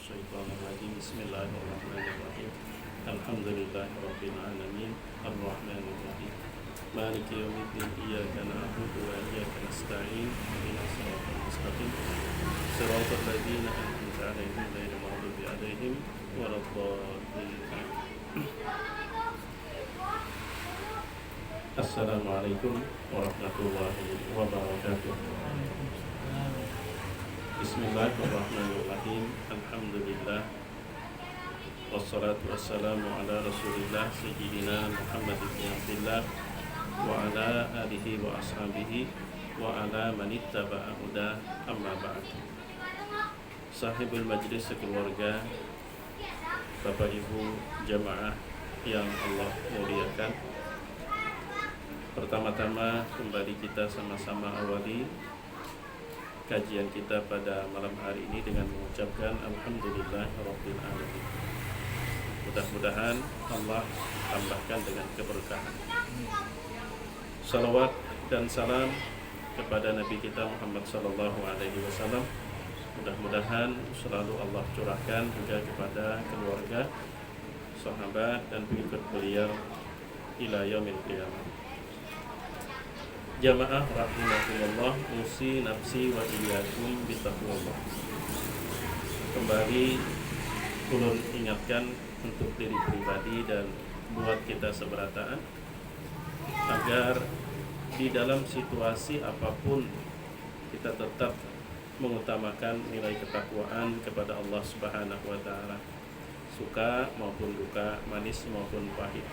الشيطان الرجيم بسم الله الرحمن الرحيم الحمد لله رب العالمين الرحمن الرحيم مالك يوم الدين إياك نعبد وإياك نستعين اهدنا الصراط المستقيم صراط الذين أنعمت عليهم غير المغضوب عليهم ولا الضالين Assalamualaikum warahmatullahi wabarakatuh. Bismillahirrahmanirrahim. Alhamdulillah. Wassalatu wassalamu ala Rasulillah Sayyidina Muhammad ibn Abdillah wa ala alihi wa ashabihi wa ala man ittaba'a huda amma ba'd. Sahibul majlis sekeluarga, Bapak Ibu jamaah yang Allah muliakan, pertama-tama kembali kita sama-sama awali kajian kita pada malam hari ini dengan mengucapkan Alhamdulillahirabbil alamin. Mudah-mudahan Allah tambahkan dengan keberkahan. Salawat dan salam kepada Nabi kita Muhammad sallallahu alaihi wasallam. Mudah-mudahan selalu Allah curahkan juga kepada keluarga, sahabat dan pengikut beliau ila yaumil qiyamah. Jamaah rahimakumullah, usi nafsi wa iyyakum bitaqwallah. Kembali ulun ingatkan untuk diri pribadi dan buat kita seberataan agar di dalam situasi apapun kita tetap mengutamakan nilai ketakwaan kepada Allah Subhanahu wa taala. Suka maupun duka, manis maupun pahit.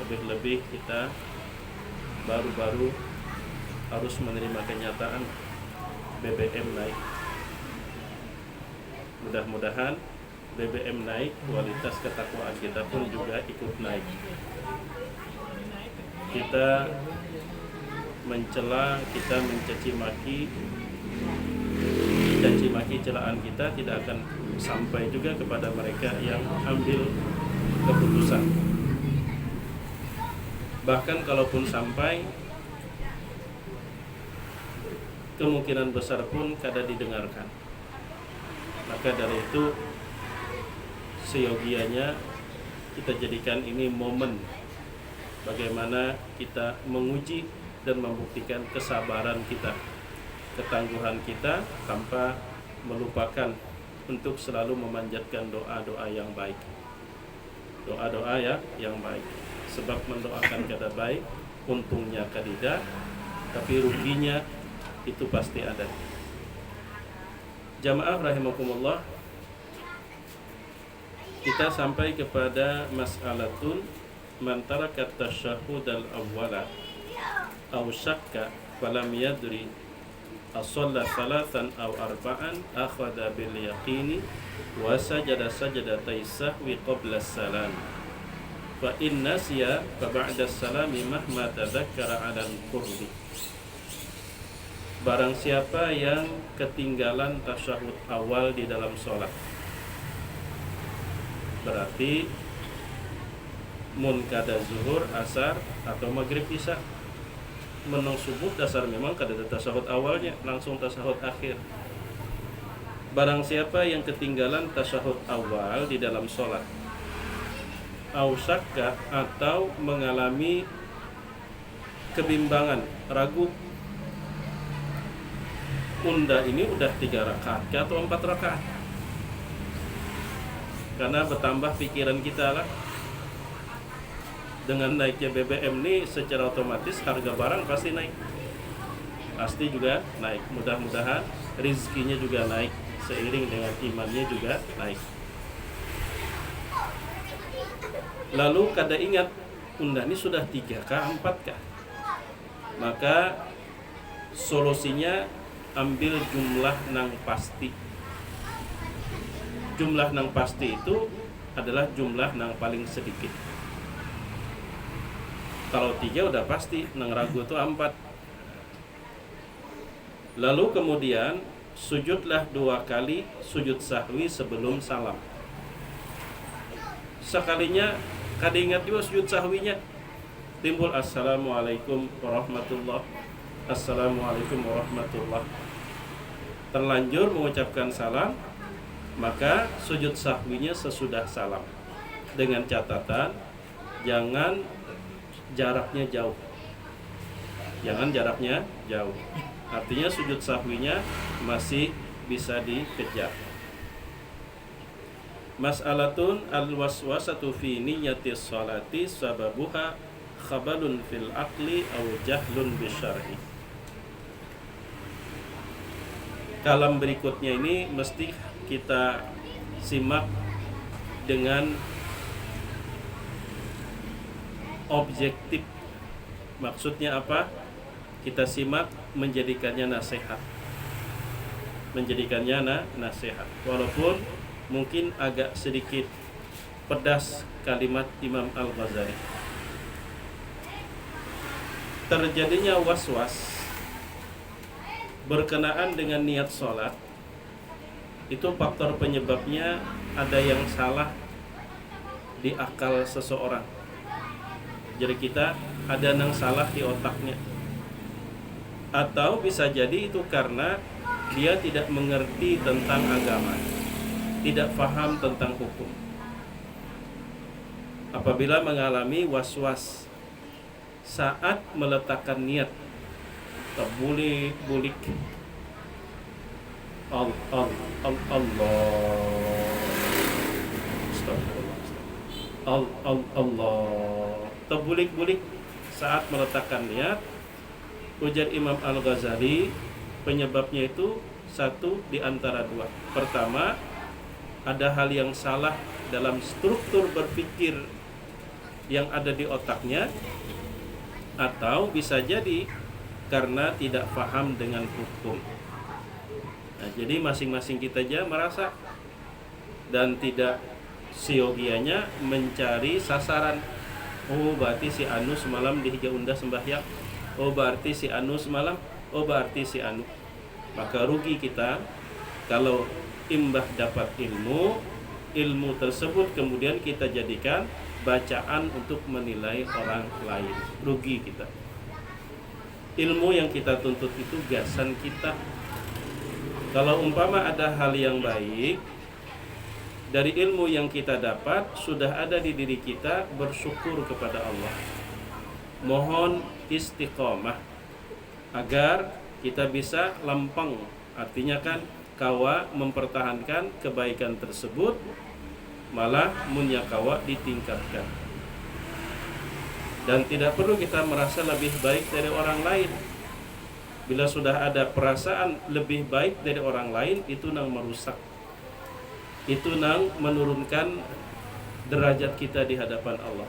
Lebih-lebih kita baru-baru harus menerima kenyataan BBM naik. Mudah-mudahan BBM naik, kualitas ketakwaan kita pun juga ikut naik. Kita mencela, kita mencaci maki celaan kita tidak akan sampai juga kepada mereka yang ambil keputusan. Bahkan kalaupun sampai, kemungkinan besar pun kada didengarkan. Maka dari itu seyogianya kita jadikan ini momen bagaimana kita menguji dan membuktikan kesabaran kita, ketangguhan kita tanpa melupakan untuk selalu memanjatkan doa-doa yang baik. Doa-doa yang baik. Sebab mendoakan kada baik, untungnya kadida, tapi ruginya itu pasti ada. Jamaah rahimakumullah, kita sampai kepada mas'alatun man taraka tasyahhud al-awwala aw syakka falam yadri ashalla salatan aw arba'an akhadha bil yaqini wa sajada sajdatay sahwi qabla as-salam fa in nasiya fa ba'da as-salami mahma tadzakkara 'ala al-qurbi. Barang siapa yang ketinggalan tasyahud awal di dalam sholat, berarti mun kada zuhur, asar atau maghrib isya, menung subuh dasar memang kada ada tasyahud awalnya, langsung tasyahud akhir. Barang siapa yang ketinggalan tasyahud awal di dalam sholat, au syakka atau mengalami kebimbangan, ragu, ini udah 3 rakaat atau 4 rakaat, karena bertambah pikiran kita lah. Dengan naiknya BBM ini secara otomatis harga barang pasti naik, pasti juga naik. Mudah-mudahan rizkinya juga naik seiring dengan imannya juga naik. Lalu kada ingat ini sudah 3kah 4kah, maka solusinya ambil jumlah nang pasti. Jumlah nang pasti itu adalah jumlah nang paling sedikit. Kalau 3 udah pasti, nang ragu itu 4. Lalu kemudian sujudlah 2 kali sujud sahwi sebelum salam. Sekalinya kada ingat juga sujud sahwinya, timbul assalamualaikum warahmatullah, assalamualaikum warahmatullah. Terlanjur mengucapkan salam, maka sujud sahwinya sesudah salam, dengan catatan jangan jaraknya jauh. Jangan jaraknya jauh. Artinya sujud sahwinya masih bisa dikejar. Mas'alatun al-waswasatu fi niyyatis sholati sababuha khabalun fil aqli aw jahlun bisyar'i. Kalam berikutnya ini mesti kita simak dengan objektif. Maksudnya apa? Kita simak menjadikannya nasihat. Menjadikannya nasihat. Walaupun mungkin agak sedikit pedas kalimat Imam Al-Ghazali. Terjadinya was-was berkenaan dengan niat sholat, itu faktor penyebabnya ada yang salah di akal seseorang. Jadi kita ada yang salah di otaknya. Atau bisa jadi itu karena dia tidak mengerti tentang agama, tidak paham tentang hukum. Apabila mengalami was-was saat meletakkan niat, terbulik-bulik Allah terbulik-bulik saat meletakkan niat, ujar Imam Al-Ghazali, penyebabnya itu satu di antara dua. Pertama, ada hal yang salah dalam struktur berpikir yang ada di otaknya, atau bisa jadi karena tidak paham dengan hukum. Nah, jadi masing-masing kita aja merasa dan tidak siogianya mencari sasaran. Oh, berarti si Anu semalam dihiga unda sembahyang. Oh, berarti si Anu semalam. Oh, berarti si Anu. Maka rugi kita kalau imbah dapat ilmu tersebut kemudian kita jadikan bacaan untuk menilai orang lain. Rugi kita. Ilmu yang kita tuntut itu gasan kita. Kalau umpama ada hal yang baik dari ilmu yang kita dapat, sudah ada di diri kita, bersyukur kepada Allah. Mohon istiqomah agar kita bisa lempeng. Artinya kan kawa mempertahankan kebaikan tersebut, malah munya kawa ditingkatkan. Dan tidak perlu kita merasa lebih baik dari orang lain. Bila sudah ada perasaan lebih baik dari orang lain, itu nang merusak. Itu nang menurunkan derajat kita di hadapan Allah.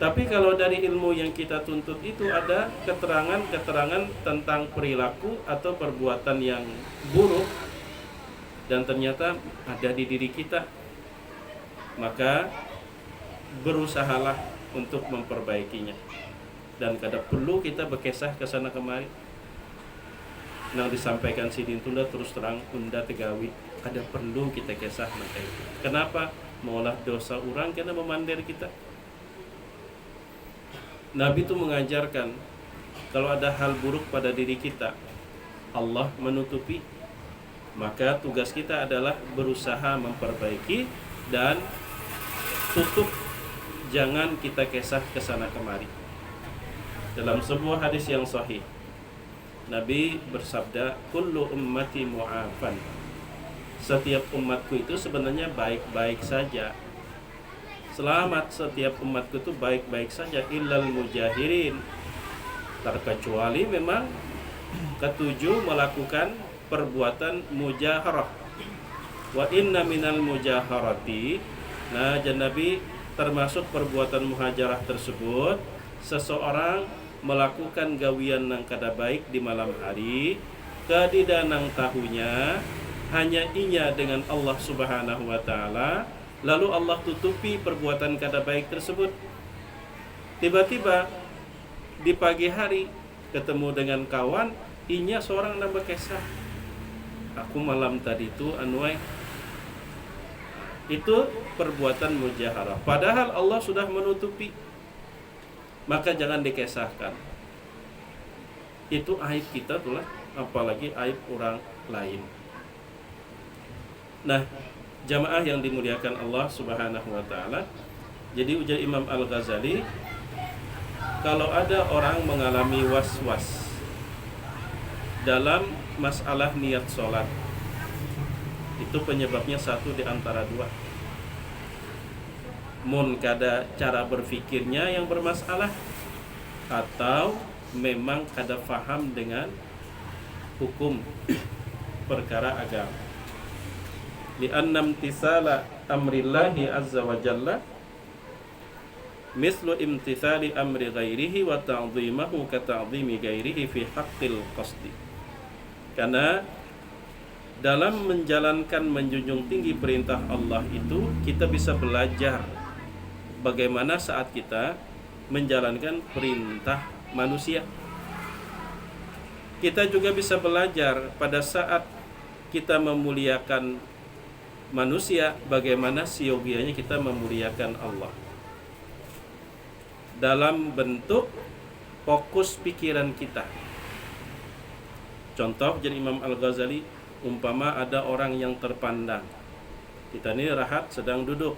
Tapi kalau dari ilmu yang kita tuntut itu ada keterangan-keterangan tentang perilaku atau perbuatan yang buruk, dan ternyata ada di diri kita, maka berusahalah untuk memperbaikinya. Dan kada perlu kita berkesah ke sana kemari. Nang disampaikan sidin tunda terus terang unda tegawi, kada perlu kita kesah maka itu. Kenapa? Mengolah dosa orang kena memandir kita. Nabi itu mengajarkan kalau ada hal buruk pada diri kita, Allah menutupi, maka tugas kita adalah berusaha memperbaiki dan tutup, jangan kita kesah ke sana kemari. Dalam sebuah hadis yang sahih, Nabi bersabda, kullu ummati mu'afan. Setiap umatku itu sebenarnya baik-baik saja. Selamat, setiap umatku itu baik-baik saja, illal mujahirin. Terkecuali memang ketujuh melakukan perbuatan mujaharah. Wa inna minal mujaharati. Nah, Nabi termasuk perbuatan muhajarah tersebut, seseorang melakukan gawian nang kada baik di malam hari, kadidanang tahunya hanya inya dengan Allah Subhanahu wa taala, lalu Allah tutupi perbuatan kada baik tersebut. Tiba-tiba di pagi hari ketemu dengan kawan, inya seorang nambah kisah, aku malam tadi itu anuai. Itu perbuatan mujaharah, padahal Allah sudah menutupi. Maka jangan dikesahkan. Itu aib kita tuh lah, apalagi aib orang lain. Nah, jamaah yang dimuliakan Allah Subhanahu wa taala, jadi ujar Imam Al-Ghazali, kalau ada orang mengalami was-was dalam masalah niat sholat, itu penyebabnya satu di antara dua. Mun kada cara berfikirnya yang bermasalah, atau memang kada faham dengan hukum perkara agama. Li'anna imtisala amrillahi azza wa jalla mislu imtithali amri ghairihi wa ta'dhimahu ka ta'dhimi ghairihi fi haqqil qasdi. Karena dalam menjalankan menjunjung tinggi perintah Allah itu kita bisa belajar bagaimana saat kita menjalankan perintah manusia. Kita juga bisa belajar pada saat kita memuliakan manusia, bagaimana siogianya kita memuliakan Allah dalam bentuk fokus pikiran kita. Contoh jadi Imam Al-Ghazali, umpama ada orang yang terpandang, kita ini rahat sedang duduk,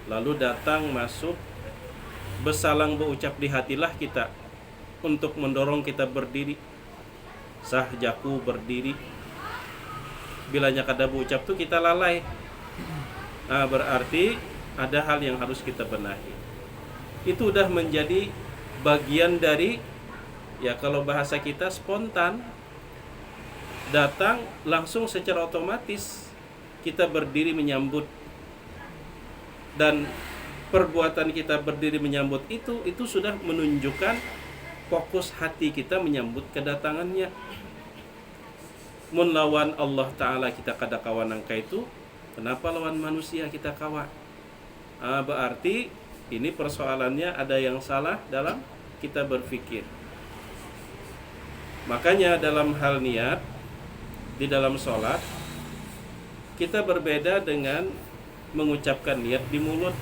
lalu datang masuk besalang berucap di hatilah kita untuk mendorong kita berdiri, sah jaku berdiri. Bilanya kada berucap tuh kita lalai. Nah, berarti ada hal yang harus kita benahi. Itu udah menjadi bagian dari, ya kalau bahasa kita spontan, datang langsung secara otomatis kita berdiri menyambut. Dan perbuatan kita berdiri menyambut itu sudah menunjukkan fokus hati kita menyambut kedatangannya. Mun lawan Allah Ta'ala kita kada kawan angka itu, kenapa lawan manusia kita kawan? Berarti ini persoalannya ada yang salah dalam kita berpikir. Makanya dalam hal niat, di dalam sholat, kita berbeda dengan mengucapkan niat di mulut,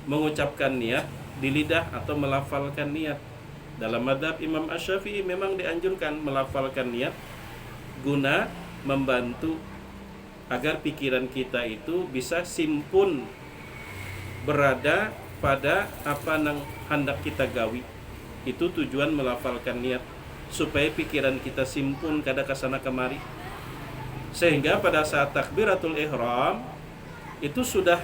mengucapkan niat di lidah, atau melafalkan niat. Dalam mazhab Imam Asy-Syafi'i memang dianjurkan melafalkan niat guna membantu agar pikiran kita itu bisa simpun berada pada apa yang hendak kita gawi. Itu tujuan melafalkan niat, supaya pikiran kita simpun kada kasana kemari, sehingga pada saat takbiratul ihram itu sudah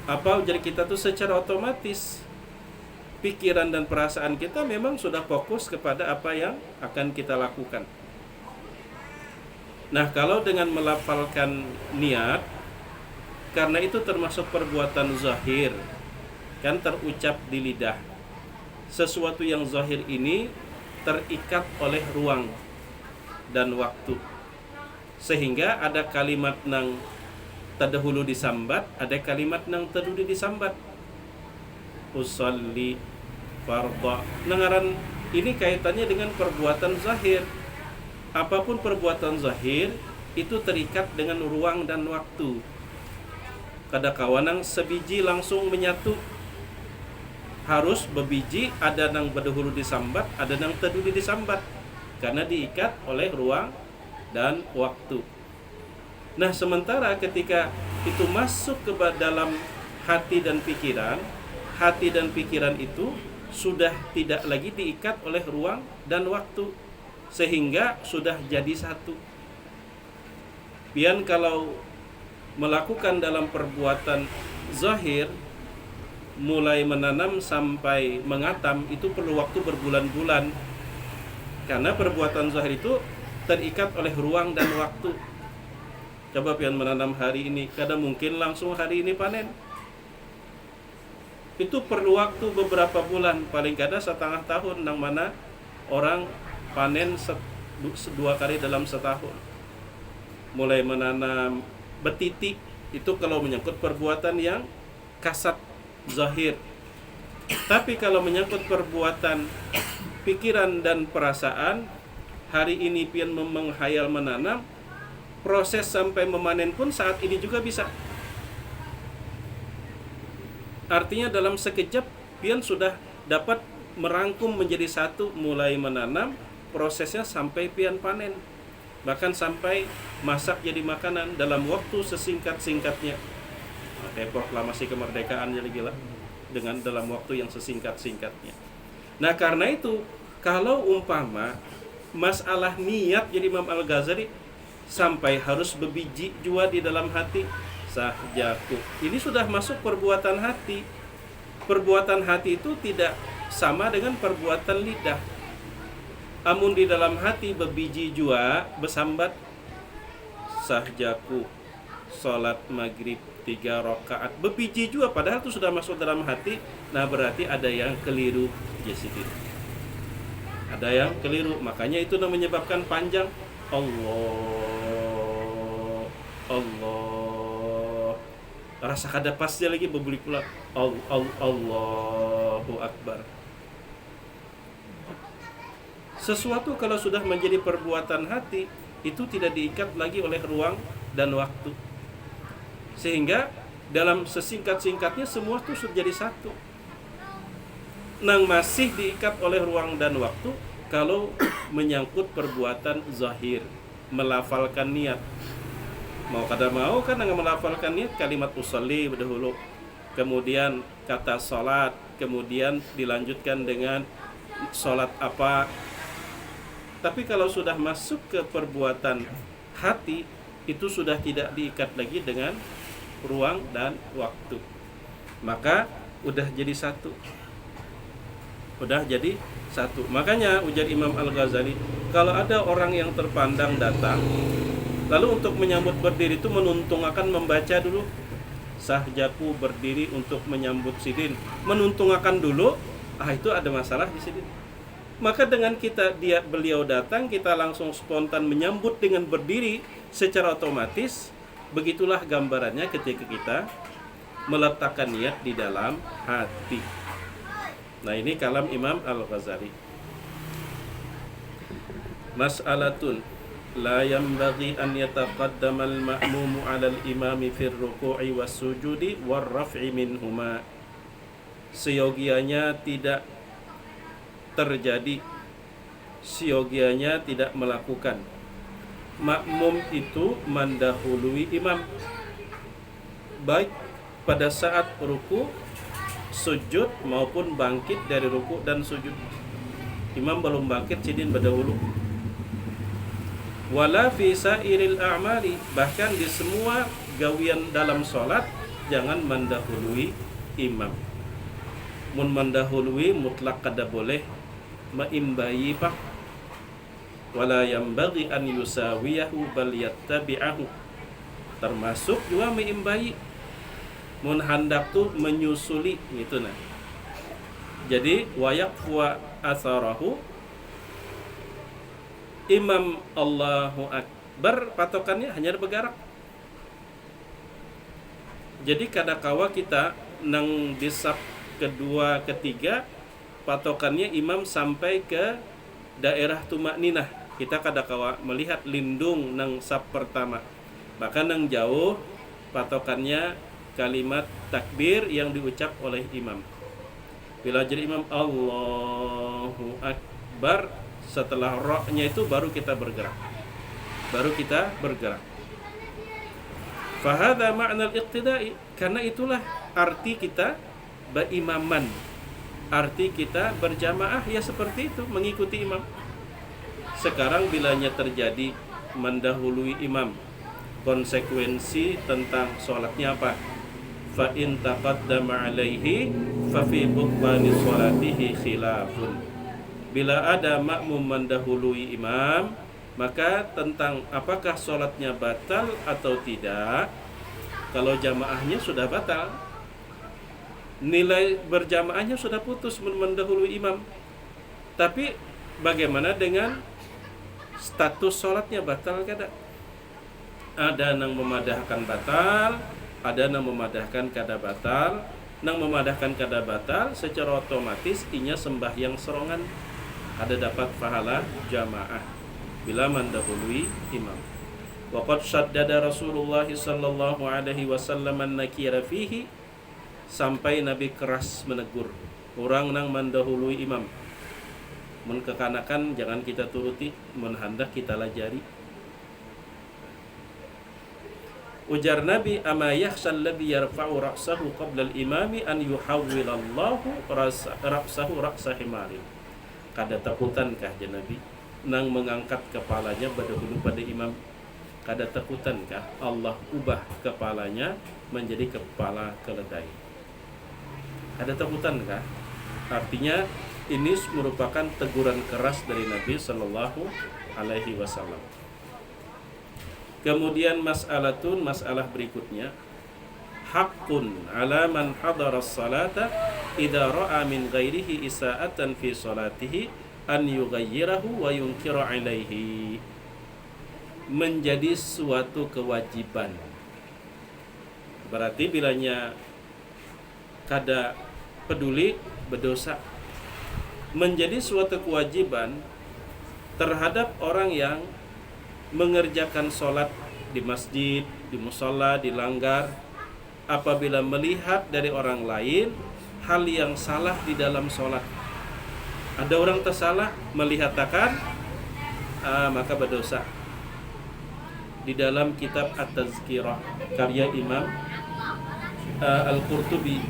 jadi kita tuh secara otomatis pikiran dan perasaan kita memang sudah fokus kepada apa yang akan kita lakukan. Nah, kalau dengan melafalkan niat, karena itu termasuk perbuatan zahir, kan terucap di lidah. Sesuatu yang zahir ini terikat oleh ruang dan waktu, sehingga ada kalimat nang terdahulu disambat, ada kalimat nang terdahulu disambat. Usolli fardha. Nengaran ini kaitannya dengan perbuatan zahir. Apapun perbuatan zahir itu terikat dengan ruang dan waktu. Kada kawanang sebiji langsung menyatu. Harus bebiji, ada nang berdahulu disambat, ada nang terdahulu disambat, karena diikat oleh ruang dan waktu. Nah, sementara ketika itu masuk ke dalam hati dan pikiran, hati dan pikiran itu sudah tidak lagi diikat oleh ruang dan waktu, sehingga sudah jadi satu. Pian kalau melakukan dalam perbuatan zahir, mulai menanam sampai mengatam, itu perlu waktu berbulan-bulan, karena perbuatan zahir itu terikat oleh ruang dan waktu. Coba pian menanam hari ini, kada mungkin langsung hari ini panen. Itu perlu waktu beberapa bulan, paling kada setengah tahun, nang mana orang panen dua kali dalam setahun. Mulai menanam betiti, itu kalau menyangkut perbuatan yang kasat zahir. Tapi kalau menyangkut perbuatan pikiran dan perasaan, hari ini pian menghayal menanam, proses sampai memanen pun saat ini juga bisa. Artinya dalam sekejap pian sudah dapat merangkum menjadi satu, mulai menanam, prosesnya sampai pian panen. bahkan sampai masak jadi makanan dalam waktu sesingkat-singkatnya. Kayak proklamasi kemerdekaan jadi gila, dengan dalam waktu yang sesingkat-singkatnya. Nah karena itu, kalau umpama masalah niat, jadi Imam Al-Ghazali sampai harus berbiji jua di dalam hati, sahjaku, ini sudah masuk perbuatan hati. Perbuatan hati itu tidak sama dengan perbuatan lidah. Amun di dalam hati berbiji jua, besambat, sahjaku, sholat maghrib 3 rakaat, berbiji jua, padahal itu sudah masuk dalam hati. Nah berarti ada yang keliru, Jessica. Ada yang keliru, makanya itu menyebabkan panjang. Allah, Allah, rasa kada pasnya lagi berbuli pula. Allahu Akbar. Sesuatu kalau sudah menjadi perbuatan hati, itu tidak diikat lagi oleh ruang dan waktu, sehingga dalam sesingkat-singkatnya semua itu sudah jadi satu. Nang masih diikat oleh ruang dan waktu kalau menyangkut perbuatan zahir, melafalkan niat. Mau kada mau kan nang melafalkan niat, kalimat usolli dahulu, kemudian kata salat, kemudian dilanjutkan dengan salat apa. Tapi kalau sudah masuk ke perbuatan hati, itu sudah tidak diikat lagi dengan ruang dan waktu, maka udah jadi satu. Udah jadi satu. Makanya ujar Imam Al-Ghazali, kalau ada orang yang terpandang datang, lalu untuk menyambut berdiri itu menuntung akan membaca dulu, sahjaku berdiri untuk menyambut sidin, menuntung akan dulu, itu ada masalah di sini. Maka dengan beliau datang, kita langsung spontan menyambut dengan berdiri secara otomatis. Begitulah gambarannya ketika kita meletakkan niat di dalam hati. Nah ini kalam Imam Al-Ghazali. Mas'alatun la yanbaghi an yataqaddama al-ma'mumu 'ala al-imami fi ar-ruku'i was-sujudi war-raf'i minhuma. Seyogianya tidak terjadi, seyogianya tidak melakukan. Makmum itu mendahului imam, baik pada saat ruku, sujud maupun bangkit dari ruku dan sujud. Imam belum bangkit, sidin berdahulu. Wala fi sairil a'mali, bahkan di semua gawian dalam sholat jangan mendahului imam. Mun mendahului mutlak kada boleh, maimbayi pak. Wala yambaghi an yusawiyahu bal yattabi'ahu, termasuk juga maimbayi. Mun handak tu menyusuli gitu nah. Jadi wayaqfu asarahu, imam Allahu Akbar patokannya hanya bergerak. Jadi kadakawa kita nang di saf kedua ketiga patokannya imam sampai ke daerah tumakninah. Kita kadakawa melihat lindung nang saf pertama. Bahkan nang jauh patokannya kalimat takbir yang diucap oleh imam. Bila jadi imam Allahu Akbar, setelah ra-nya itu baru kita bergerak. Fahadha ma'na al-iqtida'i, karena itulah arti kita berimaman. Arti kita berjamaah ya seperti itu, mengikuti imam. Sekarang bilanya terjadi mendahului imam, konsekuensi tentang sholatnya apa? Fa in taqaddama alaihi fa fi buqbani sholatihi khilafun. Bila ada makmum mendahului imam, maka tentang apakah sholatnya batal atau tidak. Kalau jamaahnya sudah batal, nilai berjamaahnya sudah putus mendahului imam. Tapi bagaimana dengan status sholatnya batal kada? Ada yang memadahkan batal, ada yang memadahkan kada batal. Nang memadahkan kada batal secara otomatis inya sembahyang serongan, ada dapat pahala jamaah bila mendahului imam. Waqad syaddada Rasulullah sallallahu alaihi wasallam an-nakira fihi, sampai Nabi keras menegur orang nang mendahului imam. Mun kekanakan jangan kita turuti, mun hendak kita lajari. Ujar Nabi, ama yakhshal ladzi yarfa'u ra'sahu qabla al-imami an yuhawwilallahu ra'sahu ra'sa himarin. Kada takutankah ya Nabi nang mengangkat kepalanya berdahulu pada imam? Kada takutankah Allah ubah kepalanya menjadi kepala keledai? Ada takutankah? Artinya ini merupakan teguran keras dari Nabi Sallallahu Alaihi Wasallam. Kemudian masalah berikutnya, haqqun ala man hadara as-salata idza ra'a min ghairihi isa'atan fi salatihi an yughayyirahu wa yunkira alaihi. Menjadi suatu kewajiban. Berarti bilanya kada peduli berdosa. Menjadi suatu kewajiban terhadap orang yang mengerjakan sholat di masjid, di musholla, di langgar, apabila melihat dari orang lain hal yang salah di dalam sholat. Ada orang tersalah melihat akan, maka berdosa. Di dalam kitab At-Tazkirah karya Imam Al-Qurtubi,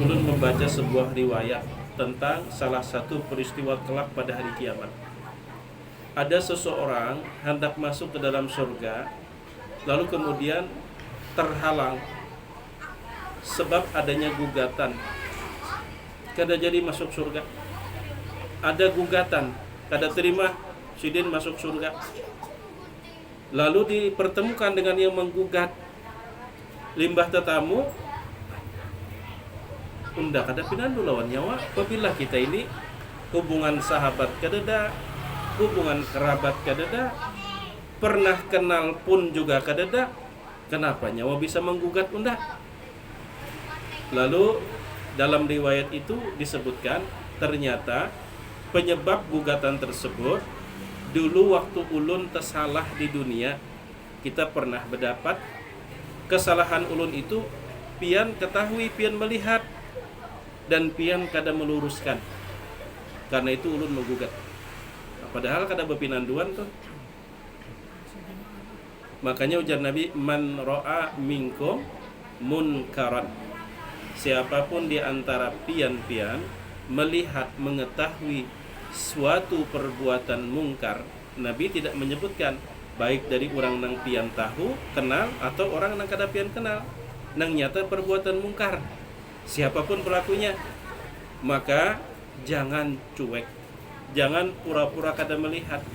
ulun membaca sebuah riwayat tentang salah satu peristiwa kelak pada hari kiamat. Ada seseorang hendak masuk ke dalam surga, lalu kemudian terhalang sebab adanya gugatan, kada jadi masuk surga. Ada gugatan, kada terima sidin masuk surga. Lalu dipertemukan dengan yang menggugat, limbah tetamu, unda kada pinandu lawan nyawa. Apabila kita ini hubungan sahabat kadada, hubungan kerabat kadada, pernah kenal pun juga kadada, kenapa nyawa bisa menggugat unda? Lalu dalam riwayat itu disebutkan ternyata penyebab gugatan tersebut, dulu waktu ulun tersalah di dunia, kita pernah berdapat kesalahan ulun itu pian ketahui, pian melihat, dan pian kada meluruskan. Karena itu ulun menggugat. Padahal kada bepinanduan tuh. Makanya ujar Nabi, man ro'a minkum munkaran. Siapapun di antara pian-pian melihat, mengetahui suatu perbuatan mungkar, Nabi tidak menyebutkan baik dari orang nang pian tahu, kenal, atau orang nang kada pian kenal, nang nyata perbuatan mungkar. Siapapun pelakunya, maka jangan cuek, jangan pura-pura kada melihat.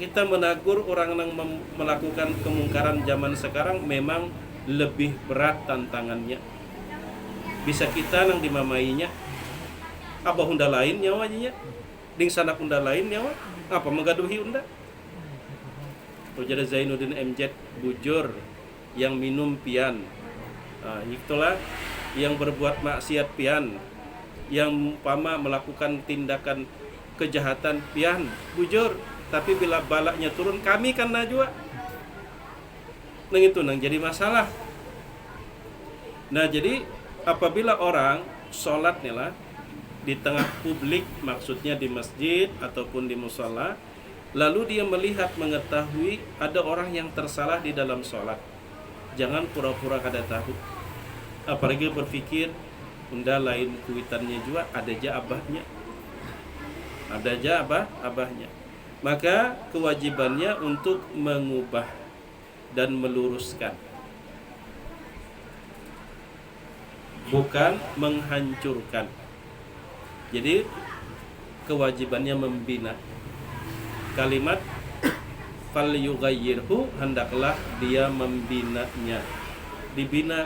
Kita menegur orang yang melakukan kemungkaran zaman sekarang memang lebih berat tantangannya. Bisa kita nang dimamainya, apa unda lain nyawanya, ding sanak unda lain nyawa, apa menggaduhi unda. Ujar Zainuddin MZ, bujur yang minum pian, itulah yang berbuat maksiat pian, yang umpama melakukan tindakan kejahatan pian, bujur. Tapi bila balaknya turun, kami kan najwa. Nang itu nang jadi masalah. Nah jadi apabila orang sholat nih lah di tengah publik, maksudnya di masjid ataupun di musholla, lalu dia melihat, mengetahui ada orang yang tersalah di dalam sholat, jangan pura-pura kada tahu. Apalagi berpikir unda lain kuitannya juga, ada aja abahnya, ada aja abahnya. Maka kewajibannya untuk mengubah dan meluruskan, bukan menghancurkan. Jadi kewajibannya membina. Kalimat fal yughayyirhu, hendaklah dia membinanya. Dibina,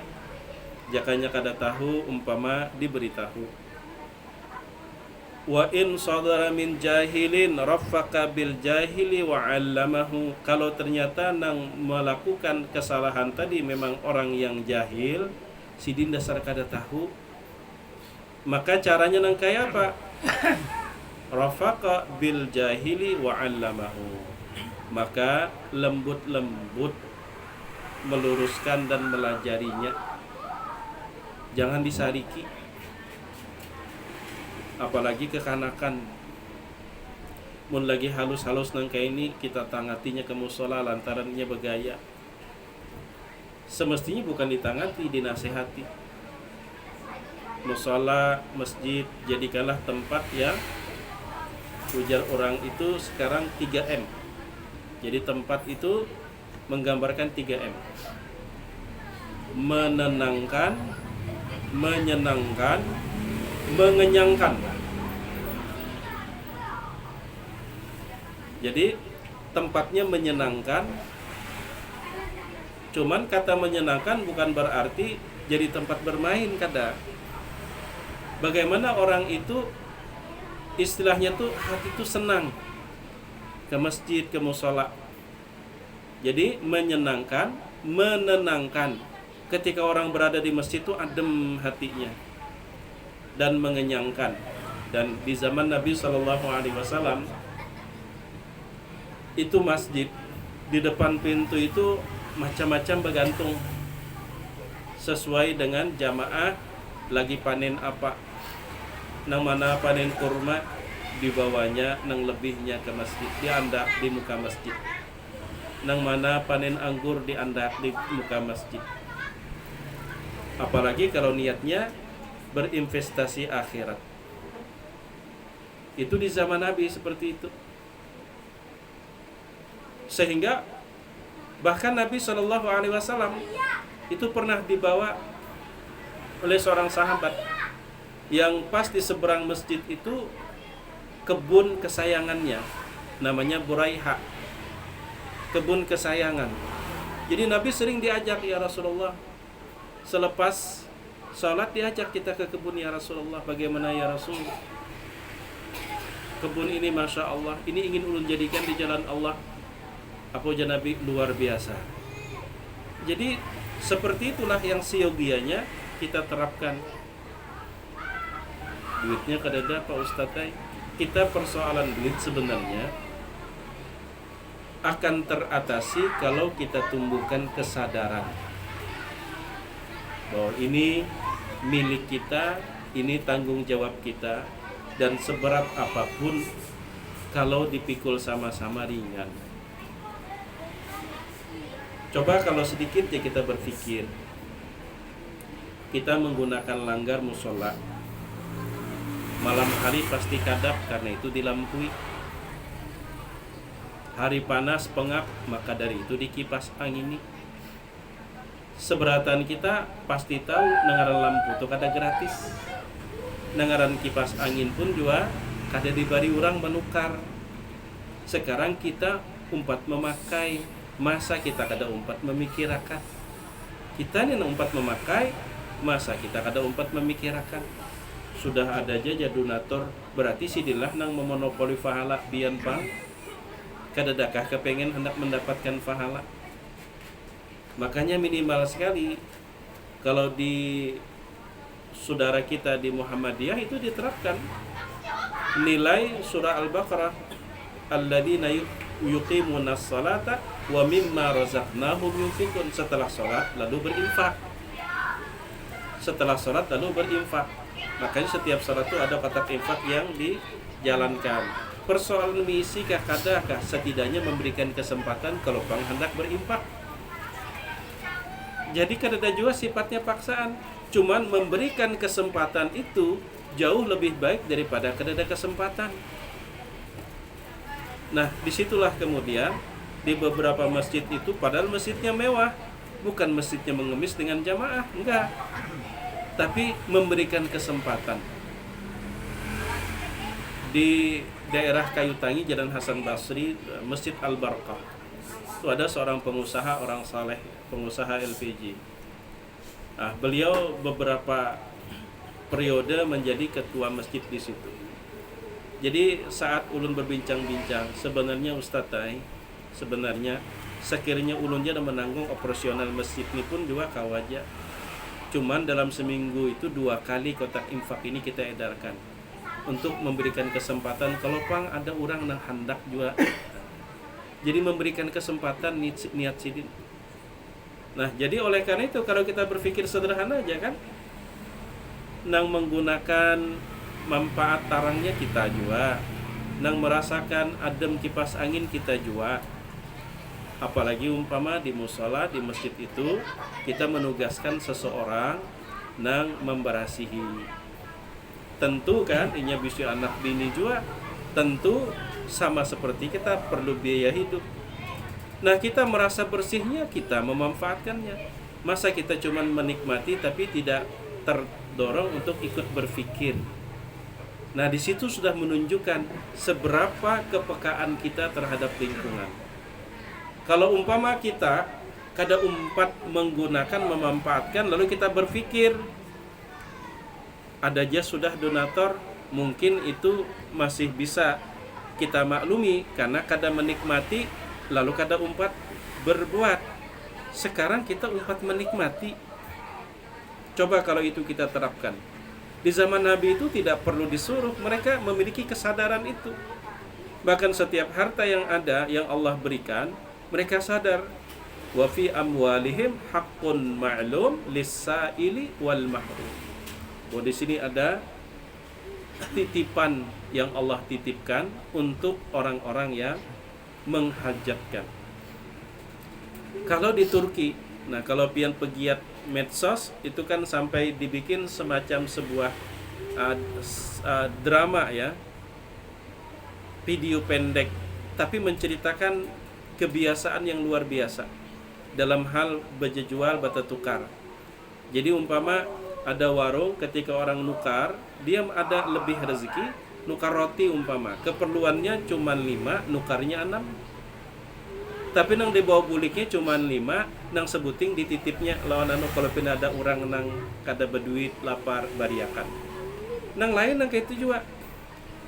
jakanya kada tahu, umpama diberitahu. Wa in sadara min jahilin rafaqa bil jahili wa 'allamahu. Kalau ternyata nang melakukan kesalahan tadi memang orang yang jahil, sidin dasar kada tahu, maka caranya nang kaya apa? Rafaqa bil jahili wa 'allamahu. Maka lembut-lembut meluruskan dan melajarinya. Jangan disariki. Apalagi kekanakan, mun lagi halus-halus nang kayak ini kita tangatinya ke musola lantarannya bergaya. semestinya bukan ditangati, dinasehati. Mushola, masjid, jadikanlah tempat yang ujar orang itu sekarang 3M. Jadi tempat itu menggambarkan 3M. Menenangkan, menyenangkan, mengenyangkan. Jadi tempatnya menyenangkan. Cuman kata menyenangkan bukan berarti jadi tempat bermain kada. Bagaimana orang itu istilahnya tuh hati itu senang ke masjid, ke mushola. Jadi menyenangkan, menenangkan. Ketika orang berada di masjid itu adem hatinya dan mengenyangkan. Dan di zaman Nabi SAW itu masjid di depan pintu itu macam-macam bergantung sesuai dengan jamaah lagi panen apa. Nang mana panen kurma dibawanya, nang lebihnya ke masjid, diandak di muka masjid. Nang mana panen anggur diandak di muka masjid. Apalagi kalau niatnya berinvestasi akhirat. Itu di zaman Nabi seperti itu. Sehingga bahkan Nabi SAW itu pernah dibawa oleh seorang sahabat yang pas di seberang masjid itu kebun kesayangannya, namanya Buraiha, kebun kesayangan. Jadi Nabi sering diajak, ya Rasulullah, selepas sholat diajak kita ke kebun ya Rasulullah. Bagaimana ya Rasul? Kebun ini Masya Allah, ini ingin ulun jadikan di jalan Allah. Apa ujar Nabi? Luar biasa. Jadi seperti itulah yang siogianya kita terapkan. Duitnya kadada Pak Ustadz, kita persoalan duit sebenarnya akan teratasi kalau kita tumbuhkan kesadaran bahwa ini milik kita, ini tanggung jawab kita, dan seberat apapun kalau dipikul sama-sama ringan. Coba kalau sedikit ya kita berpikir, kita menggunakan langgar musola, malam hari pasti kadap karena itu dilampui. Hari panas pengap, maka dari itu dikipas angin. Seberatan kita pasti tahu nengaran lampu itu kada gratis. Nengaran kipas angin pun juga kada dibari orang menukar. Sekarang kita umpat memakai, masa kita kada umpat memikirkan. Kita ni umpat memakai, masa kita kada umpat memikirkan. Sudah ada aja donatur, berarti sidilah nang memonopoli pahala bian pang. Kadadakah kepengen hendak mendapatkan pahala. Makanya minimal sekali kalau di saudara kita di Muhammadiyah itu diterapkan nilai surah Al-Baqarah, alladzina yuqimunas salata wa mimma razaqnahum yunfiqun. Setelah salat lalu berinfak. Setelah salat lalu berinfak. Makanya setiap salat itu ada kotak infak yang dijalankan. Persoalan misi kadakah setidaknya memberikan kesempatan kalau bang hendak berinfak. Jadi kadada juga sifatnya paksaan. Cuman memberikan kesempatan itu jauh lebih baik daripada kadada kesempatan. Nah, disitulah kemudian di beberapa masjid itu, padahal masjidnya mewah, bukan masjidnya mengemis dengan jamaah, enggak, tapi memberikan kesempatan. Di daerah Kayu Tangi, Jalan Hasan Basri, Masjid Al-Barqah, itu ada seorang pengusaha, orang saleh, pengusaha LPG. Nah, beliau beberapa periode menjadi ketua masjid di situ. Jadi saat ulun berbincang-bincang, sebenarnya Ustadz, sebenarnya sekiranya ulunnya menanggung operasional masjid ini pun juga kawaja. Cuman dalam seminggu itu 2 kali kotak infak ini kita edarkan untuk memberikan kesempatan kalau pang ada orang yang hendak juga. Jadi memberikan kesempatan niat sidin. Nah, jadi oleh karena itu kalau kita berpikir sederhana aja kan, nang menggunakan manfaat tarangnya kita juga, nang merasakan adem kipas angin kita juga. Apalagi umpama di musola, di masjid itu kita menugaskan seseorang nang memberasihi. Tentu kan inya bisu anak bini juga, tentu sama seperti kita perlu biaya hidup. Nah, kita merasa bersihnya, kita memanfaatkannya. Masa kita cuma menikmati tapi tidak terdorong untuk ikut berpikir. Nah, di situ sudah menunjukkan seberapa kepekaan kita terhadap lingkungan. Kalau umpama kita kada umpat menggunakan, memanfaatkan, lalu kita berpikir ada aja sudah donator, mungkin itu masih bisa kita maklumi karena kada menikmati lalu kada umpat berbuat. Sekarang kita umpat menikmati. Coba kalau itu kita terapkan. Di zaman Nabi itu tidak perlu disuruh, mereka memiliki kesadaran itu. Bahkan setiap harta yang ada yang Allah berikan, mereka sadar. Wa fi amwalihim haqqun ma'lum lis-sa'ili wal mahrum. Di sini ada titipan yang Allah titipkan untuk orang-orang yang menghajatkan. Kalau di Turki, nah kalau pian pegiat medsos itu kan sampai dibikin semacam sebuah drama ya, video pendek, tapi menceritakan kebiasaan yang luar biasa dalam hal berjual bata tukar. Jadi umpama ada warung, ketika orang nukar, dia ada lebih rezeki, nukar roti umpama, keperluannya cuma 5, nukarnya 6. Tapi nang dibawa buliknya cuma 5, nang sebuting dititipnya lawan anu kalau pun ada orang nang kada berduit, lapar, bariakan. Nang lain nang kayak itu juga.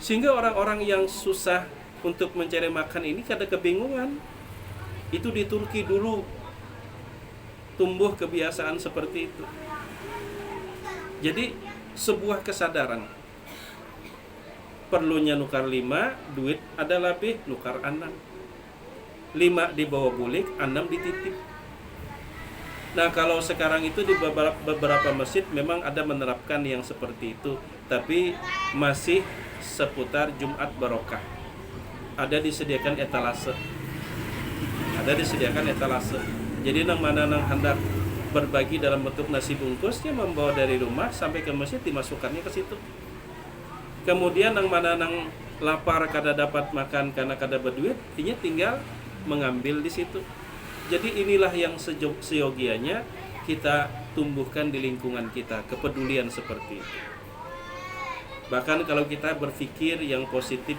Sehingga orang-orang yang susah untuk mencari makan ini kada kebingungan. Itu di Turki dulu tumbuh kebiasaan seperti itu. Jadi sebuah kesadaran. Perlunya nukar 5, duit ada lebih, nukar 6. 5 dibawa bulik, 6 dititip. Nah, kalau sekarang itu di beberapa masjid memang ada menerapkan yang seperti itu, tapi masih seputar Jumat Barokah. Ada disediakan etalase. Jadi nang mana nang hendak berbagi dalam bentuk nasi bungkus, dia membawa dari rumah sampai ke masjid, dimasukkannya ke situ. Kemudian nang mana nang lapar kada dapat makan karena kada berduit, dia tinggal mengambil di situ. Jadi inilah yang seyogianya kita tumbuhkan di lingkungan kita, kepedulian seperti itu. Bahkan kalau kita berpikir yang positif,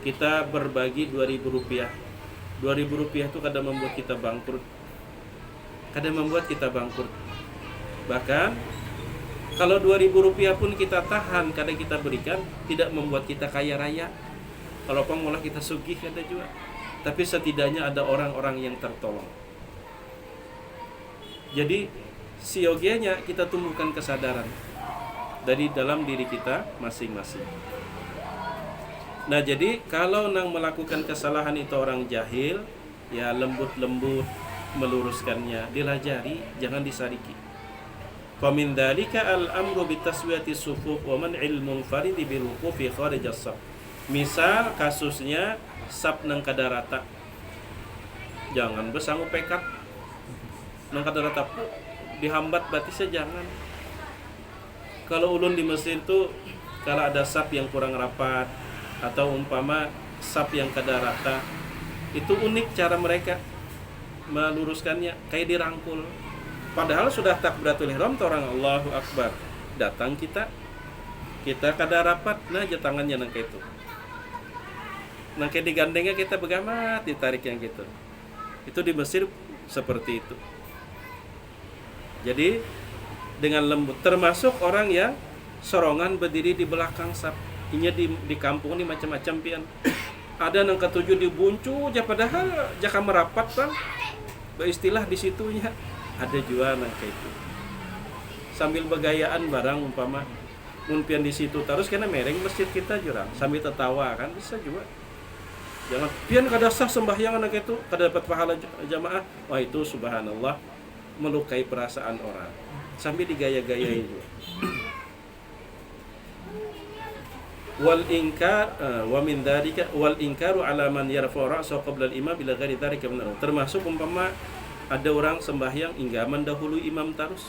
kita berbagi 2.000 rupiah. 2.000 rupiah itu kadang membuat kita bangkrut. Bahkan kalau 2.000 rupiah pun kita tahan, kadang kita berikan, tidak membuat kita kaya raya. Kalau pengolah kita sugih ada juga. Tapi setidaknya ada orang-orang yang tertolong. Jadi siogianya kita tumbuhkan kesadaran dari dalam diri kita masing-masing. Nah, jadi kalau nang melakukan kesalahan itu orang jahil, ya lembut-lembut meluruskannya, dilajari, jangan disariki. Famin dzalika al-amru bitaswiyati sufuf wa man'il munfaridi bil wuqufi kharij as-saf. Misal kasusnya sab nang kada rata, jangan bersanggup pekat nang kada rata dihambat batisnya, jangan. Kalau ulun di masjid itu kalau ada sab yang kurang rapat atau umpama sab yang kada rata, itu unik cara mereka meluruskannya, kayak dirangkul. Padahal sudah takbiratul ihram orang Allahu Akbar, datang kita kada rapat, nah aja tangannya nang kayak itu. Nah kayak digandengnya kita begamat, ditarik yang gitu. Itu di Mesir seperti itu. Jadi dengan lembut, termasuk orang yang sorongan berdiri di belakang sab. Inya di kampung ini macam-macam pian. Ada nang ketujuh dibuncu aja padahal jaka merapat bang. Beristilah di situnya. Ada juga nang kayak itu. Sambil begayaan barang umpama mun pian di situ terus karena mereng masjid kita jurang sambil tertawa kan bisa juga. Jangan pian kada sah sembahyang anak itu, kada dapat pahala jamaah. Wah itu subhanallah melukai perasaan orang. Sambil digaya-gayain juga. wal inkar wa min dzalika wal inkaru ala man yarfa'u ra'sahu qabla al-imam bila ghairi dzalika min al-. Termasuk umpama ada orang sembahyang hingga mendahului imam terus,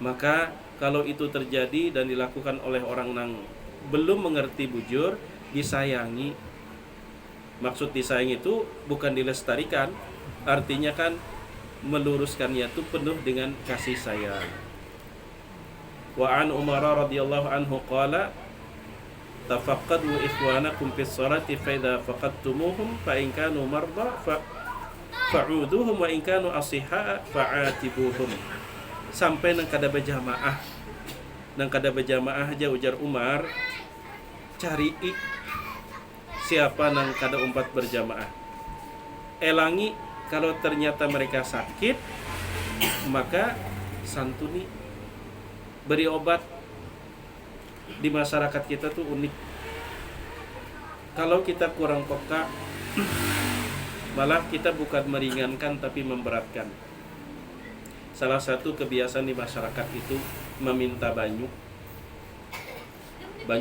maka kalau itu terjadi dan dilakukan oleh orang yang belum mengerti bujur, disayangi. Maksud disayang itu bukan dilestarikan, artinya kan meluruskannya itu penuh dengan kasih sayang. Wa an Umar radhiyallahu anhu qala tafaqqadu ikhwanakum fis salati fa idza faqadtumuhum fa in kanu marda fa'uduhum wa in kanu asihha fa'atibuhum. Sampai nang kada berjamaah. Nang kada berjamaah aja ujar Umar, cari siapa nang kada umpat berjamaah. Elangi kalau ternyata mereka sakit, maka santuni, beri obat. Di masyarakat kita tuh unik. Kalau kita kurang peka, malah kita bukan meringankan tapi memberatkan. Salah satu kebiasaan di masyarakat itu meminta banyu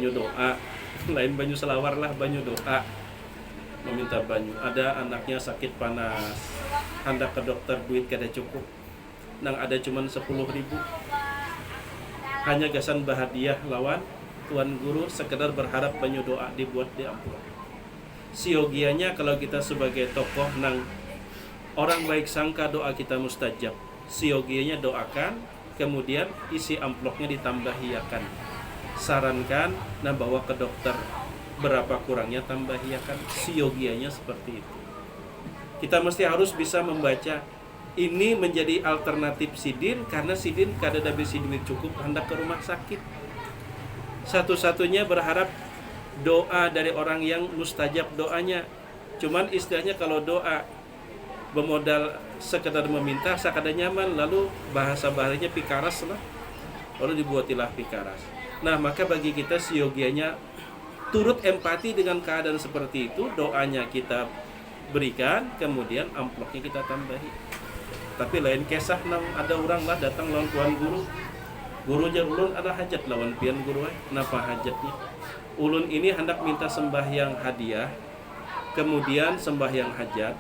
doa, lain banyu selawar lah, banyu doa, meminta banyu. Ada anaknya sakit panas, hendak ke dokter, duit kada cukup, nang ada cuman 10.000, hanya gasan bahadiah lawan tuan guru, sekedar berharap banyu doa dibuat di amplop. Siogianya kalau kita sebagai tokoh nang orang baik sangka doa kita mustajab, siogianya doakan, kemudian isi amplopnya ditambahiakan, sarankan, nah bawa ke dokter, berapa kurangnya tambahiakan. Siogianya seperti itu. Kita mesti harus bisa membaca. Ini menjadi alternatif sidin, karena sidin kada ada bisi duit cukup hendak ke rumah sakit. Satu-satunya berharap doa dari orang yang mustajab doanya. Cuman istilahnya kalau doa bermodal sekedar meminta, sakada nyaman, lalu bahasa-bahasanya pikaras lah, lalu dibuatilah pikaras. Nah, maka bagi kita siogianya turut empati dengan keadaan seperti itu, doanya kita berikan, kemudian amplopnya kita tambahi. Tapi lain kisah nang ada orang lah datang lawan tuan guru, guru jar ulun ada hajat lawan pian guru. Kenapa hajatnya? Ulun ini hendak minta sembahyang hadiah, kemudian sembahyang hajat.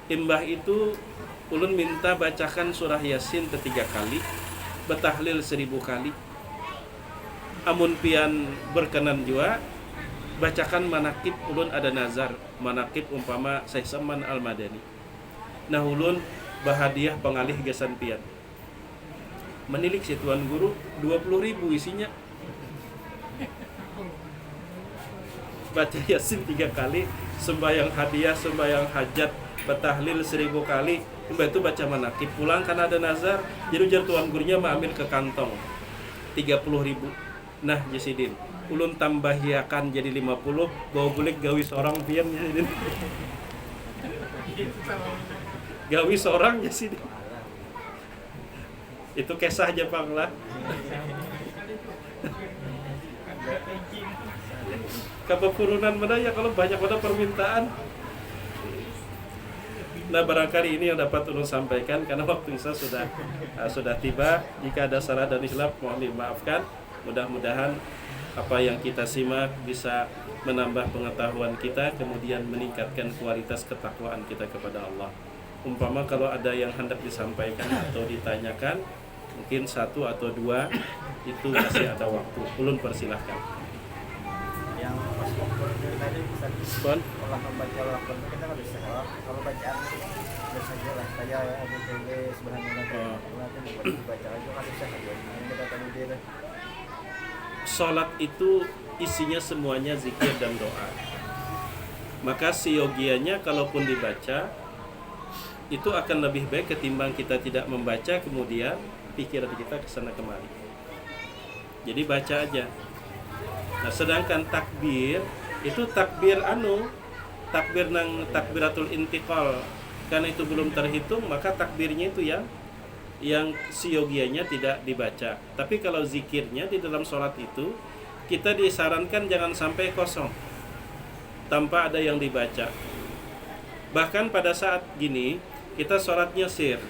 Imbah itu ulun minta bacakan surah Yasin 3 kali, betahlil 1000 kali. Amun pian berkenan juga, bacakan manakib. Ulun ada nazar manakib umpama Syekh Saman Al-Madani. Nah ulun bahadiah pengalih gasan pian. Menilik si tuan guru 20.000 isinya. Baca Yasin 3 kali, sembahyang hadiah, sembahyang hajat, betahlil 1000 kali. Mbak itu baca manakib, pulang karena ada nazar. Jadi ujar tuan gurunya ambil ke kantong 30.000. Nah Jasidin, ulun tambahiakan jadi 50, bawa gulik gawi seorang pian Jasidin. Gawi seorang Jasidin. Itu kisah aja Bang lah. Kepurunan mana ya kalau banyak pada permintaan. Nah barangkali ini yang dapat ulun sampaikan, karena waktu Isa sudah tiba. Jika ada salah dan hilaf mohon dimaafkan. Mudah-mudahan apa yang kita simak bisa menambah pengetahuan kita, kemudian meningkatkan kualitas ketakwaan kita kepada Allah. Umpama kalau ada yang hendak disampaikan atau ditanyakan, mungkin 1 atau 2, itu masih ada waktu. Ulun persilahkan. Yang pas tadi bisa Kon? olah membaca lakon kita nggak bisa. Kalau bacaan biasa aja lah, kayak ABCD sebenarnya nanti baca aja nggak bisa aja. Ini kita tadi dia. Salat itu isinya semuanya zikir dan doa. Maka siogianya kalaupun dibaca itu akan lebih baik ketimbang kita tidak membaca, kemudian pikiran kita kesana kemari. Jadi baca aja. Nah, sedangkan takbir itu takbir nang takbiratul intiqal, karena itu belum terhitung, maka takbirnya itu yang siogianya tidak dibaca. Tapi kalau zikirnya di dalam sholat itu kita disarankan jangan sampai kosong tanpa ada yang dibaca. Bahkan pada saat gini kita sholatnya sir,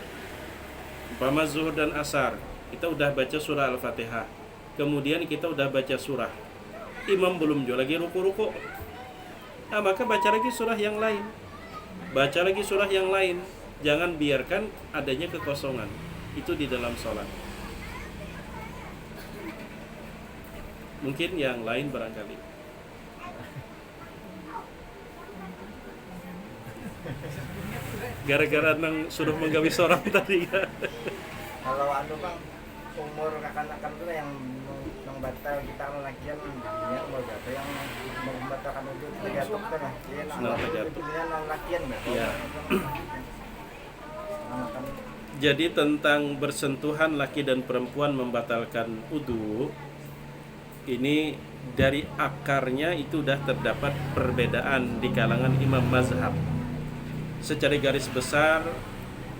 umpama zuhur dan asar, kita udah baca surah Al-Fatihah, kemudian kita udah baca surah, imam belum juga lagi ruku-ruku. Nah, maka baca lagi surah yang lain. Baca lagi surah yang lain. Jangan biarkan adanya kekosongan itu di dalam sholat. Mungkin yang lain barangkali. Gara-gara nang suruh menggawi seorang tadi ya. Kalau anu bang, umur kakan-kakan itu yang batal kita lakian ya mau jatuh yang membatalkan itu terjatuh kan ya terjatuh. Lakian Ya. Jadi tentang bersentuhan laki dan perempuan membatalkan wudu, ini dari akarnya itu sudah terdapat perbedaan di kalangan imam mazhab. Secara garis besar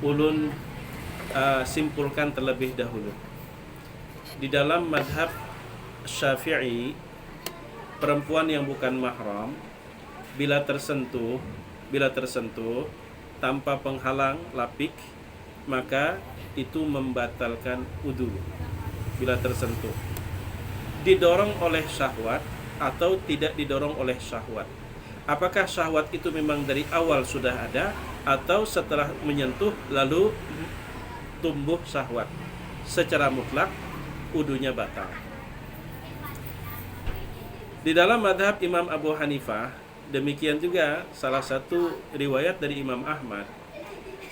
ulun simpulkan terlebih dahulu. Di dalam mazhab Syafi'i, perempuan yang bukan mahram bila tersentuh tanpa penghalang lapik, maka itu membatalkan wudu. Bila tersentuh didorong oleh syahwat atau tidak didorong oleh syahwat. Apakah syahwat itu memang dari awal sudah ada atau setelah menyentuh lalu tumbuh syahwat? Secara mutlak wudunya batal. Di dalam madhab Imam Abu Hanifah, demikian juga salah satu riwayat dari Imam Ahmad,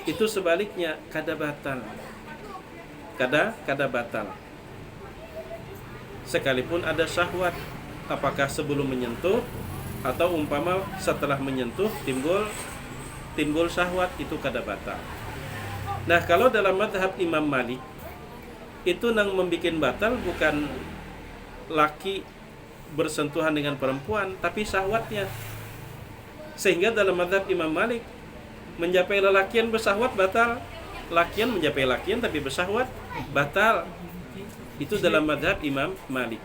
itu sebaliknya kada batal. Kada batal. Sekalipun ada syahwat, apakah sebelum menyentuh atau umpama setelah menyentuh timbul syahwat, itu kada batal. Nah, kalau dalam madhab Imam Malik, itu nang membikin batal bukan laki bersentuhan dengan perempuan, tapi syahwatnya. Sehingga dalam madhab Imam Malik, mencapai lelakian bersahwat batal, lakian mencapai lakian tapi bersahwat batal. Itu dalam madhab Imam Malik.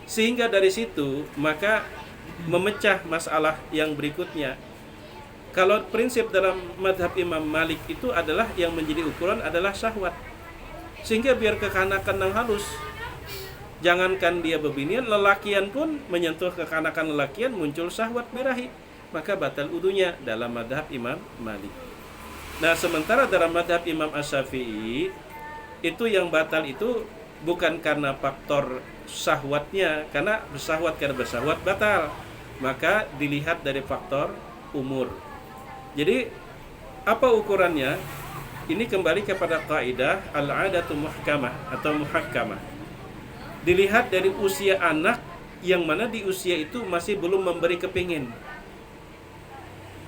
Sehingga dari situ maka memecah masalah yang berikutnya. Kalau prinsip dalam madhab Imam Malik itu adalah yang menjadi ukuran adalah syahwat. Sehingga biar kekanakan yang halus, jangankan dia bebinian, lelakian pun menyentuh kekanakan lelakian muncul syahwat birahi, maka batal wudunya dalam madhab Imam Malik. Nah, sementara dalam madhab Imam Asy-Syafi'i, itu yang batal itu bukan karena faktor syahwatnya, karena bersahwat batal, maka dilihat dari faktor umur. Jadi apa ukurannya? Ini kembali kepada kaidah al-'adatu muhkamah atau muhakkamah. Dilihat dari usia anak yang mana di usia itu masih belum memberi kepingin.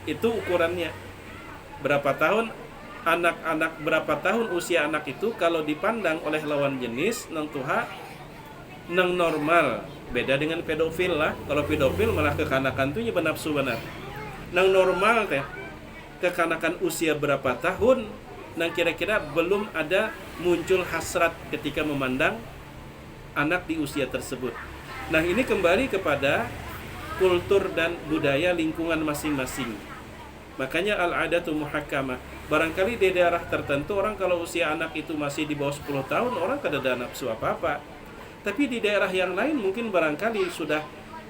Itu ukurannya. Berapa tahun anak-anak, berapa tahun usia anak itu kalau dipandang oleh lawan jenis nang tuha nang normal. Beda dengan pedofil lah. Kalau pedofil malah kekanakan tuh nafsu benar. Nang normal teh kekanakan usia berapa tahun nang kira-kira belum ada muncul hasrat ketika memandang anak di usia tersebut. Nah, ini kembali kepada kultur dan budaya lingkungan masing-masing. Makanya al-'adatu muhakkamah. Barangkali di daerah tertentu orang kalau usia anak itu masih di bawah 10 tahun orang kada ada nafsu apa-apa. Tapi di daerah yang lain mungkin barangkali sudah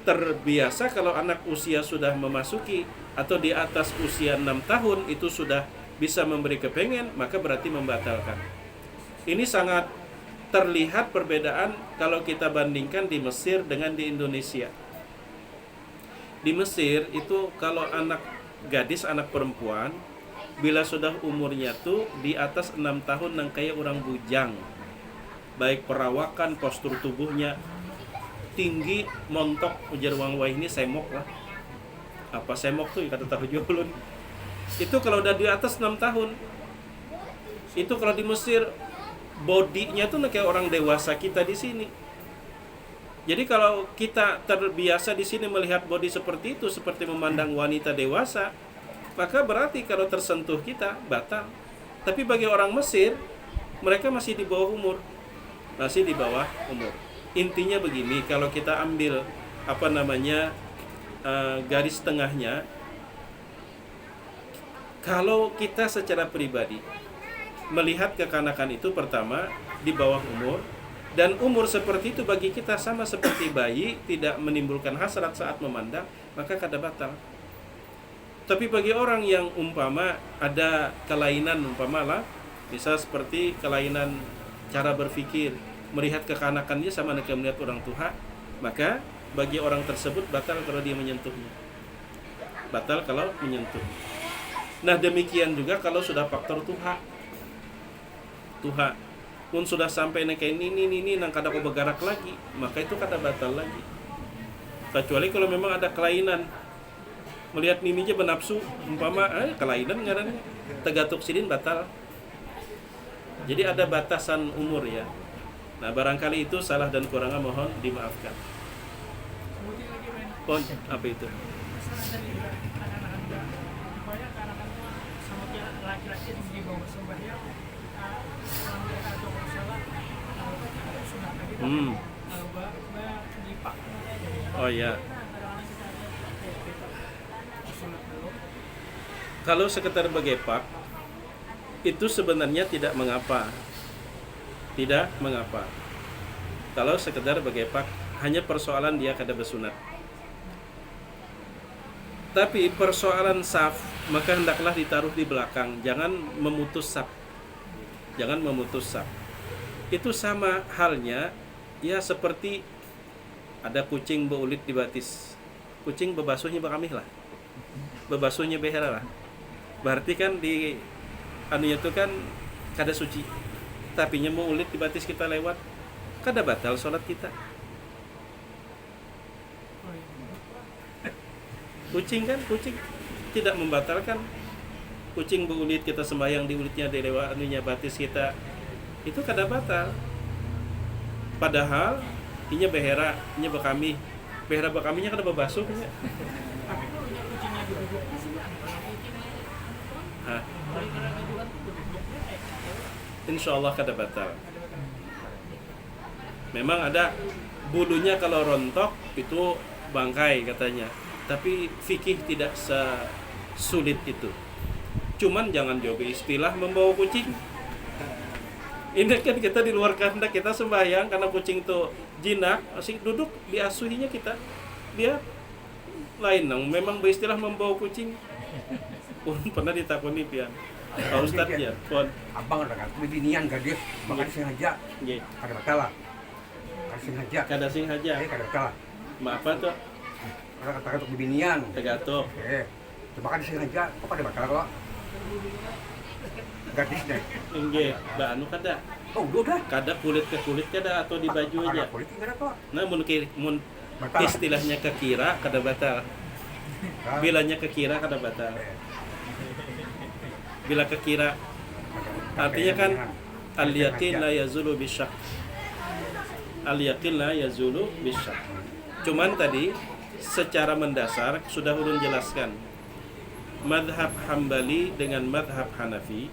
terbiasa kalau anak usia sudah memasuki atau di atas usia 6 tahun itu sudah bisa memberi kepengen, maka berarti membatalkan. Ini sangat terlihat perbedaan kalau kita bandingkan di Mesir dengan di Indonesia. Di Mesir itu kalau anak gadis, anak perempuan, bila sudah umurnya tuh di atas 6 tahun nang kayak orang bujang, baik perawakan, postur tubuhnya tinggi, montok, ujar wang wah ini semok lah. Apa semok tuh kata tahu julun. Itu kalau udah di atas 6 tahun. Itu kalau di Mesir bodinya tuh kayak orang dewasa kita di sini. Jadi kalau kita terbiasa di sini melihat body seperti itu, seperti memandang wanita dewasa, maka berarti kalau tersentuh kita batal. Tapi bagi orang Mesir, mereka masih di bawah umur. Masih di bawah umur. Intinya begini, kalau kita ambil garis tengahnya, kalau kita secara pribadi melihat kekanakan itu pertama di bawah umur, Dan umur seperti itu bagi kita sama seperti bayi, tidak menimbulkan hasrat saat memandang, maka kada batal. Tapi bagi orang yang umpama ada kelainan, umpamalah bisa seperti kelainan cara berpikir, melihat kekanakannya sama dengan melihat orang tua, maka bagi orang tersebut batal kalau dia menyentuhnya. Batal kalau menyentuh. Nah demikian juga kalau sudah faktor tuha pun sudah sampai kayak ini nang kada ko bergerak lagi, maka itu kada batal lagi. Kecuali kalau memang ada kelainan, melihat nininya benapsu, umpama kelainan ngarannya tegatuk sidin batal. Jadi ada batasan umur ya. Nah barangkali itu salah dan kurangnya mohon dimaafkan. Pon apa itu? Laki-laki di bawah sembahyang atau masalah sudah tadi lipat. Oh ya. Kalau sekedar begepak itu sebenarnya tidak mengapa. Tidak mengapa. Kalau sekedar begepak hanya persoalan dia kada bersunat. Tapi persoalan saf maka hendaklah ditaruh di belakang, jangan memutus saf. Jangan memutus saf. Itu sama halnya ya seperti ada kucing beulit di batis. Kucing bebasuhnya bekamih lah. Bebasuhnya behera lah. Berarti kan di anunya itu kan kada suci. Tapi nya mau ulit di batis kita lewat, kada batal sholat kita. Kucing tidak membatalkan. Kucing beulit kita sembahyang di ulitnya di lewat anunya batis kita, itu kada batal. Padahal inya behera, inya bekami. Behera bekaminya kada bebasuh nya. Tapi kalau kucingnya duduk di sini, Hah. Insya Allah kada batal. Memang ada bulunya kalau rontok itu bangkai katanya. Tapi fikih tidak sesulit itu. Cuman jangan jauhi istilah membawa kucing. Ini kan kita di luar kehendak kita sembahyang karena kucing itu jinak, masih duduk diasuhinya kita. Dia lain dong. Memang beristilah membawa kucing. Pun pernah ditakoni pian. Pak Ustadz ya, pon. Abang ada kan, bibinian gadis, makan sengaja. Nggih. Kada batal lah. Kada sengaja. Kada sing haja. Kada batal lah. Maaf tuh. Kada kata untuk bibinian. Tegatok. Cuma kada sengaja, kok kada batal kok. Gadis deh. Nggih, ba anu kada. Oh, udah. Kada kulit ke kulit kada atau di baju aja. Kada kulit kada kok. Nah, mun Batal. istilahnya kekira kada batal. Bilanya kekira kada batal. Bila kekira artinya kan al-yaqin la yazulu bisyak. Al-yaqin la yazulu bisyak. Cuman tadi secara mendasar sudah ulun jelaskan. Madhab Hambali dengan madhab Hanafi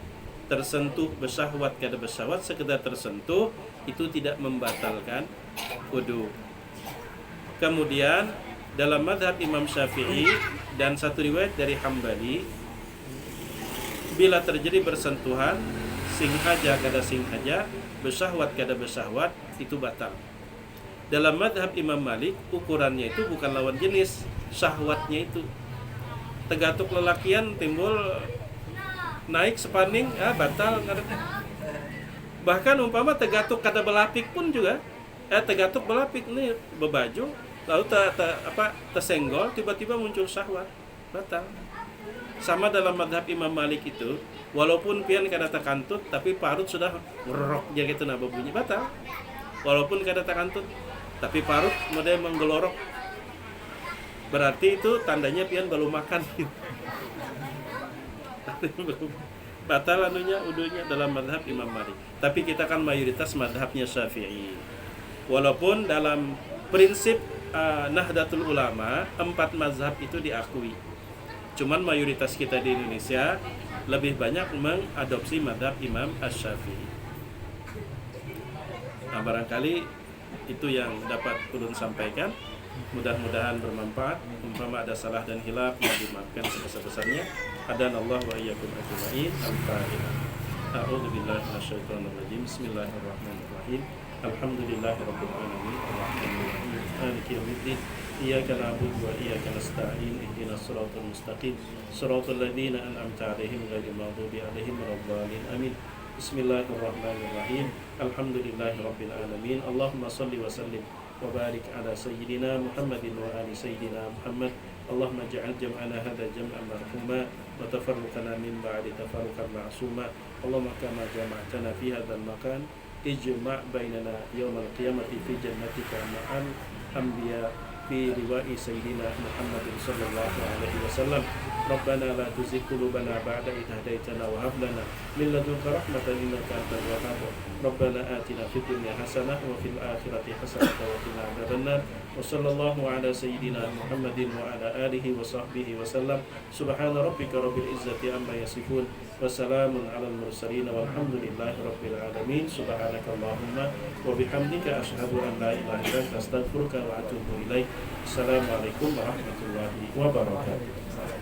tersentuh besyahwat kada besyahwat sekedar tersentuh itu tidak membatalkan wudu. Kemudian dalam madhab Imam Syafi'i dan satu riwayat dari Hambali, bila terjadi bersentuhan singhaja kada singhaja, besyahwat kada besyahwat, itu batal. Dalam madhab Imam Malik ukurannya itu bukan lawan jenis, syahwatnya itu. Tegatuk lelakian timbul naik sepaning, batal. Bahkan umpama tegatuk kada belapik pun juga, tegatuk belapik nih bebaju, lalu tersenggol, tiba-tiba muncul syahwat, batal. Sama dalam madhab Imam Malik itu, walaupun pian kada takantut, tapi parut sudah ngerok dia gitu nah bunyi batal. Walaupun kada takantut, tapi parut model menggelorok, berarti itu tandanya pian belum makan. Batal anunya udunya dalam madhab Imam Malik. Tapi kita kan mayoritas madhabnya Syafi'i. Walaupun dalam prinsip Nahdlatul Ulama 4 mazhab itu diakui. Cuman mayoritas kita di Indonesia lebih banyak mengadopsi madhab Imam Asy-Syafi'i. Nah, barangkali itu yang dapat ulun sampaikan. Mudah-mudahan bermanfaat. Umpama ada salah dan hilaf, mohon dimaafkan sebesar-besarnya. Hadanallahu wa iyyakum ajma'in. Al-Fatihah. A'udzu billahi minasyaitonir rajim. Bismillahirrahmanirrahim. Alhamdulillahirabbil alamin. Arrahmanir rahim. Maliki yaumiddin. Iyyaka na'budu wa iyyaka nasta'in. Ihdinas siratal mustaqim. Siratal ladzina an'amta 'alaihim ghairil maghdubi 'alaihim waladdallin. Amin. Bismillahirrahmanirrahim. Alhamdulillahirabbil alamin. Allahumma shalli wa sallim wa barik ala sayyidina Muhammadin wa ali sayyidina Muhammad. Allahumma ja'al jam'ana hadha jam'an marhuma wa tafarruqana min ba'di tafarruqan ma'suma. Allahumma kama jama'tana fi hadzal makan ijma' bainana yawmal qiyamati fi jannatika ma'al anbiya fi riwa'i sayyidina Muhammadin sallallahu alaihi wasallam. Rabbana la tuzigh qulubana ba'da idh hadaitana wa hab lana min ladunka rahmatan innaka antal wahhab. Rabbana atina fid dunya hasanah wa fil akhirati hasanah wa qina adzabannar. Wa sallallahu ala sayyidina Muhammadin wa ala alihi wa sahbihi wa sallam. Subhana rabbika rabbil izzati amma yasifun wa salamun alal mursalin walhamdulillahi rabbil alamin. Subhanakallahumma wa bihamdika asyhadu an la ilaha illa anta astaghfiruka wa atubu ilaik. Assalamualaikum warahmatullahi wabarakatuh.